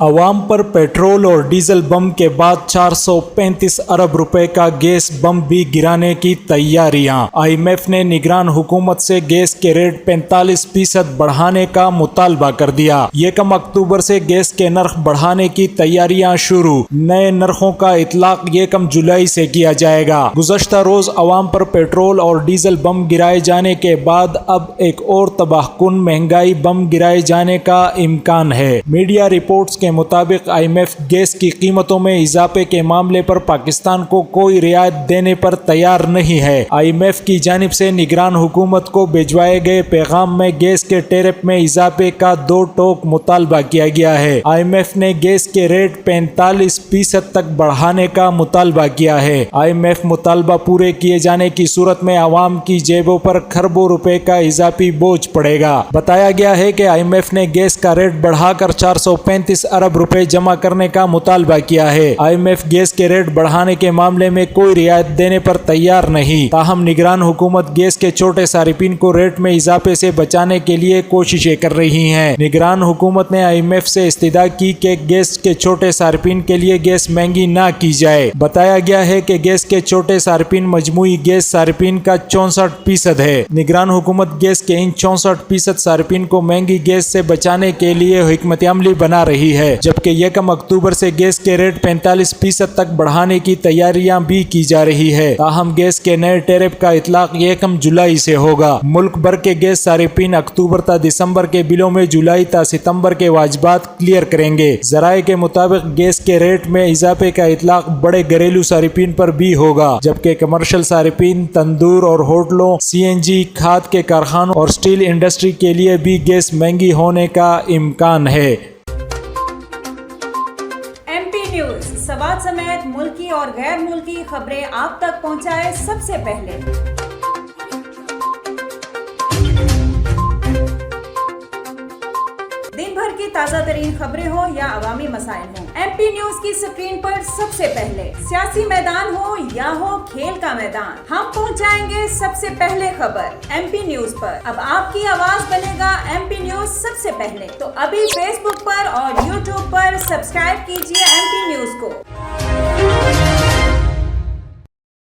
عوام پر پیٹرول اور ڈیزل بم کے بعد 435 ارب روپے کا گیس بم بھی گرانے کی تیاریاں۔ آئی ایم ایف نے نگران حکومت سے گیس کے ریٹ 45% بڑھانے کا مطالبہ کر دیا۔ یکم اکتوبر سے گیس کے نرخ بڑھانے کی تیاریاں شروع۔ نئے نرخوں کا اطلاق یکم جولائی سے کیا جائے گا۔ گزشتہ روز عوام پر پیٹرول اور ڈیزل بم گرائے جانے کے بعد اب ایک اور تباہ کن مہنگائی بم گرائے جانے کا امکان ہے۔ میڈیا رپورٹس کے مطابق آئی ایم ایف گیس کی قیمتوں میں اضافے کے معاملے پر پاکستان کو کوئی رعایت دینے پر تیار نہیں ہے۔ آئی ایم ایف کی جانب سے نگران حکومت کو بھیجوائے گئے پیغام میں گیس کے ٹیرف میں اضافے کا 2 ٹوک مطالبہ کیا گیا ہے۔ آئی ایم ایف نے گیس کے ریٹ 45% تک بڑھانے کا مطالبہ کیا ہے۔ آئی ایم ایف مطالبہ پورے کیے جانے کی صورت میں عوام کی جیبوں پر کھربوں روپے کا اضافی بوجھ پڑے گا۔ بتایا گیا ہے کہ آئی ایم ایف نے گیس کا ریٹ بڑھا کر 435 ارب روپے جمع کرنے کا مطالبہ کیا ہے۔ آئی ایم ایف گیس کے ریٹ بڑھانے کے معاملے میں کوئی رعایت دینے پر تیار نہیں، تاہم نگران حکومت گیس کے چھوٹے صارفین کو ریٹ میں اضافے سے بچانے کے لیے کوششیں کر رہی ہیں۔ نگران حکومت نے آئی ایم ایف سے استدعا کی کہ گیس کے چھوٹے صارفین کے لیے گیس مہنگی نہ کی جائے۔ بتایا گیا ہے کہ گیس کے چھوٹے صارفین مجموعی گیس صارفین کا 64% ہے۔ نگران حکومت گیس کے ان 64% صارفین کو مہنگی گیس سے بچانے کے لیے حکمت عملی بنا رہی ہے، جبکہ یکم اکتوبر سے گیس کے ریٹ 45% تک بڑھانے کی تیاریاں بھی کی جا رہی ہے، تاہم گیس کے نئے ٹیرف کا اطلاق یکم جولائی سے ہوگا۔ ملک بھر کے گیس صارفین اکتوبر تا دسمبر کے بلوں میں جولائی تا ستمبر کے واجبات کلیئر کریں گے۔ ذرائع کے مطابق گیس کے ریٹ میں اضافے کا اطلاق بڑے گھریلو صارفین پر بھی ہوگا، جبکہ کمرشل صارفین، تندور اور ہوٹلوں، سی این جی، کھاد کے کارخانوں اور اسٹیل انڈسٹری کے لیے بھی گیس مہنگی ہونے کا امکان ہے۔ نیوز سوات سمیت ملکی اور غیر ملکی خبریں آپ تک پہنچائے سب سے پہلے۔ دن بھر کی تازہ ترین خبریں ہوں یا عوامی مسائل ہوں، ایم پی نیوز کی سکرین پر سب سے پہلے۔ سیاسی میدان ہو یا ہو کھیل کا میدان، ہم پہنچائیں گے سب سے پہلے خبر ایم پی نیوز پر۔ اب آپ کی آواز بنے گا ایم پی نیوز سب سے پہلے، تو ابھی فیس بک پر اور یوٹیوب پر سبسکرائب کیجیے ایم پی نیوز کو۔